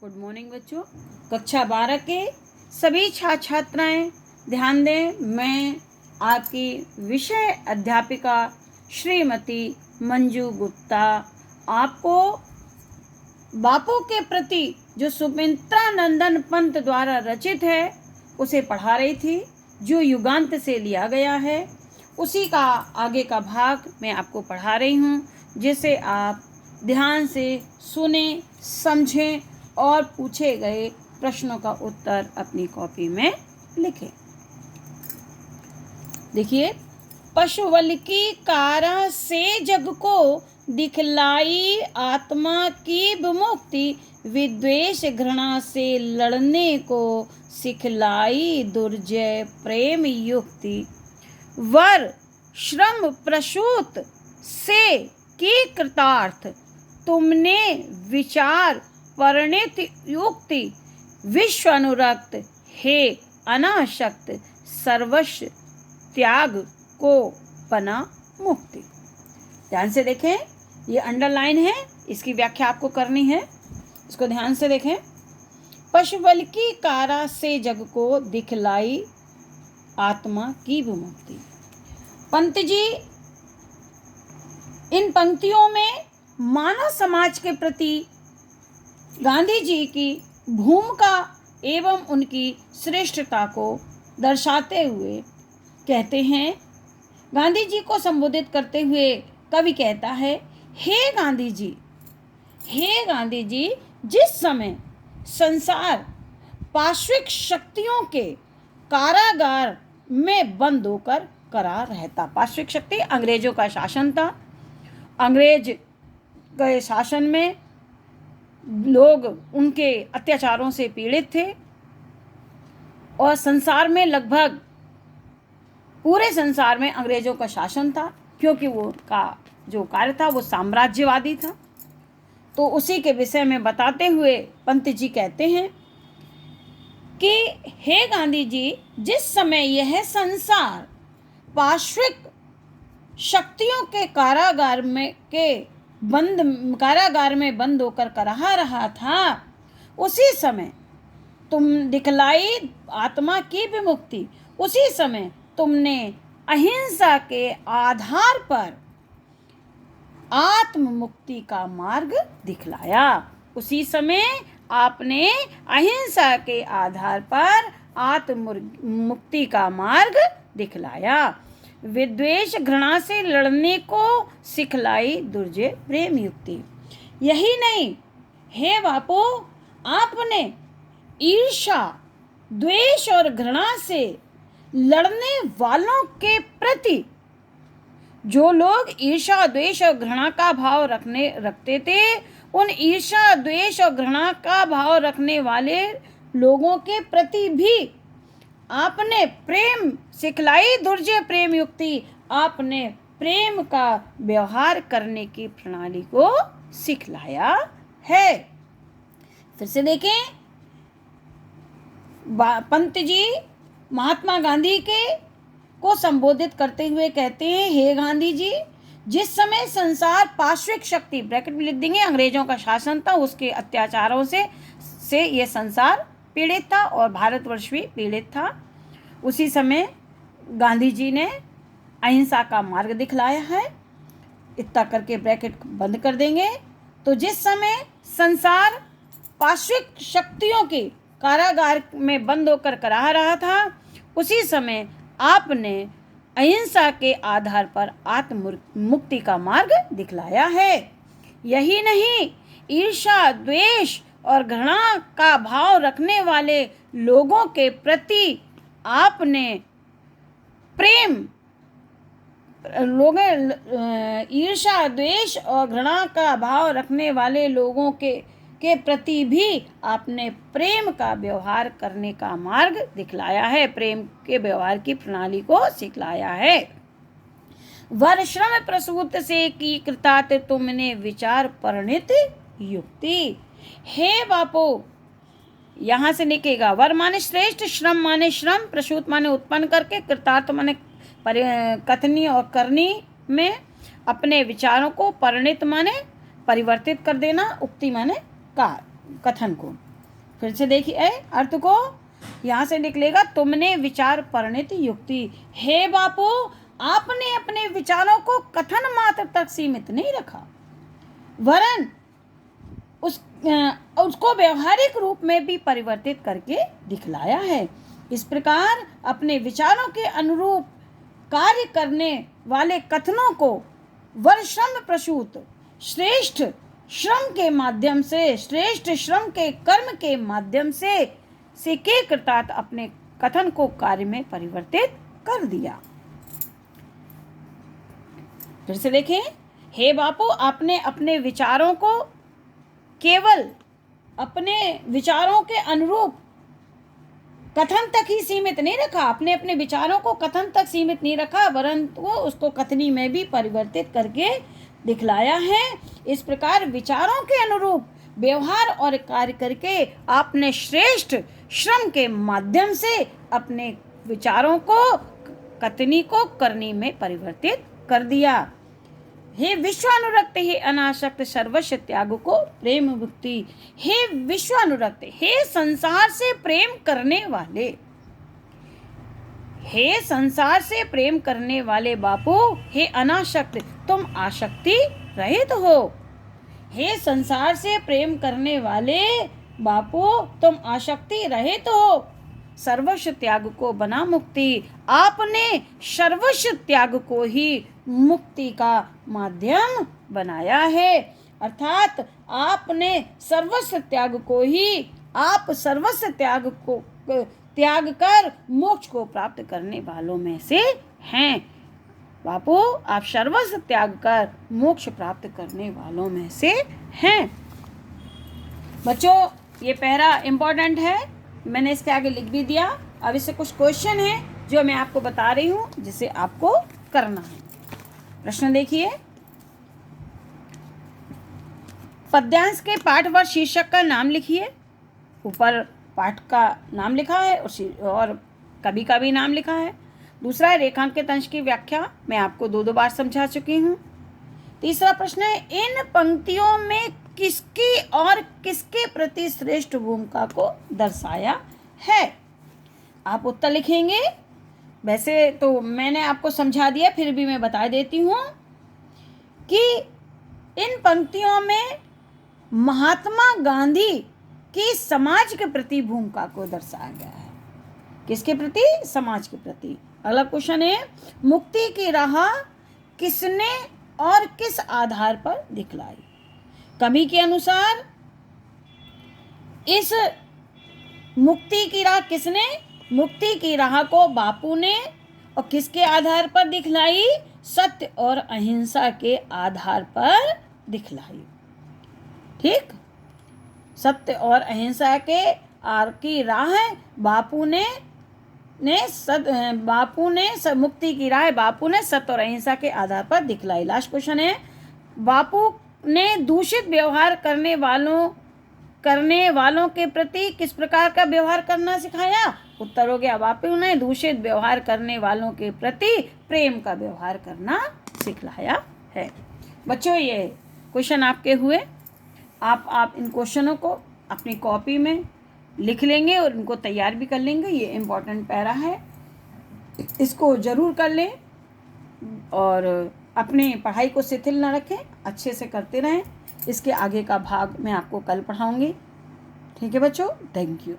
Good morning बच्चों। कक्षा 12 के सभी छात्र छात्राएं ध्यान दें। मैं आपकी विषय अध्यापिका श्रीमती मंजू गुप्ता आपको बापू के प्रति जो सुमित्रा नंदन पंत द्वारा रचित है उसे पढ़ा रही थी, जो युगांत से लिया गया है। उसी का आगे का भाग मैं आपको पढ़ा रही हूँ, जिसे आप ध्यान से सुने, समझें और पूछे गए प्रश्नों का उत्तर अपनी कॉपी में लिखें। देखिए, पशुबल की कारा से जग को दिखलाई आत्मा की विमुक्ति, विद्वेष घृणा से लड़ने को सिखलाई दुर्जय प्रेम युक्ति, वर श्रम प्रसूत से की कृतार्थ, तुमने विचार परिणित युक्ति, विश्व अनुरक्त हे अनाशक्त, सर्वस्व त्याग को बना मुक्ति। ध्यान से देखें, ये अंडरलाइन है, इसकी व्याख्या आपको करनी है, इसको ध्यान से देखें। पशुबल की कारा से जग को दिखलाई आत्मा की विमुक्ति। पंत जी इन पंक्तियों में मानव समाज के प्रति गांधी जी की भूमिका एवं उनकी श्रेष्ठता को दर्शाते हुए कहते हैं। गांधी जी को संबोधित करते हुए कवि कहता है, हे गांधी जी, जिस समय संसार पाश्विक शक्तियों के कारागार में बंद होकर करार रहता। पाश्विक शक्ति अंग्रेजों का शासन था। अंग्रेज के शासन में लोग उनके अत्याचारों से पीड़ित थे और संसार में लगभग पूरे संसार में अंग्रेजों का शासन था, क्योंकि वो का जो कार्य था वो साम्राज्यवादी था। तो उसी के विषय में बताते हुए पंत जी कहते हैं कि हे गांधी जी, जिस समय यह संसार पाश्विक शक्तियों के कारागार में बंद होकर कराह रहा था, उसी समय तुम दिखलाई आत्मा की विमुक्ति, उसी समय तुमने अहिंसा के आधार पर आत्म मुक्ति का मार्ग दिखलाया। उसी समय आपने अहिंसा के आधार पर आत्म मुक्ति का मार्ग दिखलाया। विद्वेष घृणा से लड़ने को सिखलाई दुर्जय प्रेम युक्ति। यही नहीं, हे बापू, आपने ईर्ष्या, द्वेष और घृणा से लड़ने वालों के प्रति, जो लोग ईर्ष्या, द्वेष और घृणा का भाव रखते थे, उन ईर्ष्या, द्वेष और घृणा का भाव रखने वाले लोगों के प्रति भी आपने प्रेम सिखलाई दुर्जय प्रेम युक्ति। आपने प्रेम का व्यवहार करने की प्रणाली को सिखलाया है। फिर से देखें, पंत जी महात्मा गांधी को संबोधित करते हुए कहते हैं, हे गांधी जी, जिस समय संसार पाश्विक शक्ति, ब्रैकेट में लिख देंगे, अंग्रेजों का शासन था, उसके अत्याचारों से यह संसार पीड़ित था और भारतवर्ष भी पीड़ित था। उसी समय गांधी जी ने अहिंसा का मार्ग दिखलाया है। इतना करके ब्रैकेट बंद कर देंगे। तो जिस समय संसार पाश्विक शक्तियों के कारागार में बंद होकर कराह रहा था, उसी समय आपने अहिंसा के आधार पर आत्म मुक्ति का मार्ग दिखलाया है। यही नहीं, ईर्ष्या, द्वेष और घृणा का भाव रखने वाले लोगों के प्रति आपने ईर्ष्या, द्वेष और घृणा का भाव रखने वाले लोगों के प्रति भी आपने प्रेम का व्यवहार करने का मार्ग दिखलाया है, प्रेम के व्यवहार की प्रणाली को सिखलाया है। वर श्रम प्रसूत से की कृतार्थ, तुमने विचार परिणित युक्ति। हे बापू, यहाँ से निकलेगा, वर माने श्रेष्ठ, श्रम माने श्रम, प्रसूत माने उत्पन्न करके, कृतार्थ माने कथनी और करनी में अपने विचारों को, परिणित माने परिवर्तित कर देना, उक्ति माने कथन को। फिर से देखिए अर्थ को, यहाँ से निकलेगा तुमने विचार परिणति युक्ति। हे बापू, आपने अपने विचारों को कथन मात्र तक सीमित नहीं रखा, वरन उसको व्यवहारिक रूप में भी परिवर्तित करके दिखलाया है। इस प्रकार अपने विचारों के अनुरूप कार्य करने वाले कथनों को वर्षम प्रसूत श्रेष्ठ श्रम के माध्यम से, श्रेष्ठ श्रम के कर्म के माध्यम से के कृतार्थ अपने कथन को कार्य में परिवर्तित कर दिया। फिर से देखें, हे बापू, आपने अपने विचारों को केवल अपने विचारों के अनुरूप कथन तक ही सीमित नहीं रखा, आपने अपने विचारों को कथन तक सीमित नहीं रखा, वरन उसको कथनी में भी परिवर्तित करके दिखलाया है। इस प्रकार विचारों के अनुरूप व्यवहार और कार्य करके आपने श्रेष्ठ श्रम के माध्यम से अपने विचारों को कथनी को करनी में परिवर्तित कर दिया। हे विश्वानुरक्त, हे अनासक्त, सर्वस्व त्याग को प्रेम मुक्ति। हे विश्वानुरक्त, हे संसार से प्रेम करने वाले, हे संसार से प्रेम करने वाले बापू, हे अनासक्त, तुम आसक्ति रहित हो। हे संसार से प्रेम करने वाले बापू, तुम आसक्ति रहित हो। सर्वस्व त्याग को बना मुक्ति। आपने सर्वस्व त्याग को ही मुक्ति का माध्यम बनाया है, अर्थात आपने सर्वस्व त्याग को ही, आप सर्वस्व त्याग कर मोक्ष को प्राप्त करने वालों में से हैं। बापू, आप सर्वस्व त्याग कर मोक्ष प्राप्त करने वालों में से हैं। बच्चों, ये पैरा इम्पोर्टेंट है, मैंने इसके आगे लिख भी दिया। अब इससे कुछ क्वेश्चन है जो मैं आपको बता रही हूँ, जिसे आपको करना है। प्रश्न देखिए, पद्यांश के पाठ व शीर्षक का नाम लिखिए। ऊपर पाठ का नाम लिखा है और कभी कभी नाम लिखा है। दूसरा है रेखांकित अंश की व्याख्या, मैं आपको दो बार समझा चुकी हूँ। तीसरा प्रश्न है, इन पंक्तियों में किसकी और किसके प्रति श्रेष्ठ भूमिका को दर्शाया है। आप उत्तर लिखेंगे। वैसे तो मैंने आपको समझा दिया, फिर भी मैं बता देती हूँ कि इन पंक्तियों में महात्मा गांधी की समाज के प्रति भूमिका को दर्शाया गया है। किसके प्रति? समाज के प्रति। अगला क्वेश्चन है, मुक्ति की राह किसने और किस आधार पर दिखलाई। कवि के अनुसार इस मुक्ति की राह किसने? मुक्ति की राह को बापू ने, और किसके आधार पर दिखलाई? सत्य और अहिंसा के आधार पर दिखलाई। ठीक, सत्य और अहिंसा के आर की राह बापू ने मुक्ति की राह बापू ने सत्य और अहिंसा के आधार पर दिखलाई। लास्ट क्वेश्चन है, बापू ने दूषित व्यवहार करने वालों के प्रति किस प्रकार का व्यवहार करना सिखाया। उत्तर हो गया, बापू ने दूषित व्यवहार करने वालों के प्रति प्रेम का व्यवहार करना सिखाया है। बच्चों, ये क्वेश्चन आपके हुए। आप इन क्वेश्चनों को अपनी कॉपी में लिख लेंगे और इनको तैयार भी कर लेंगे। ये इम्पोर्टेंट पैरा है, इसको ज़रूर कर लें और अपनी पढ़ाई को शिथिल न रखें, अच्छे से करते रहें। इसके आगे का भाग मैं आपको कल पढ़ाऊँगी। ठीक है बच्चों, थैंक यू।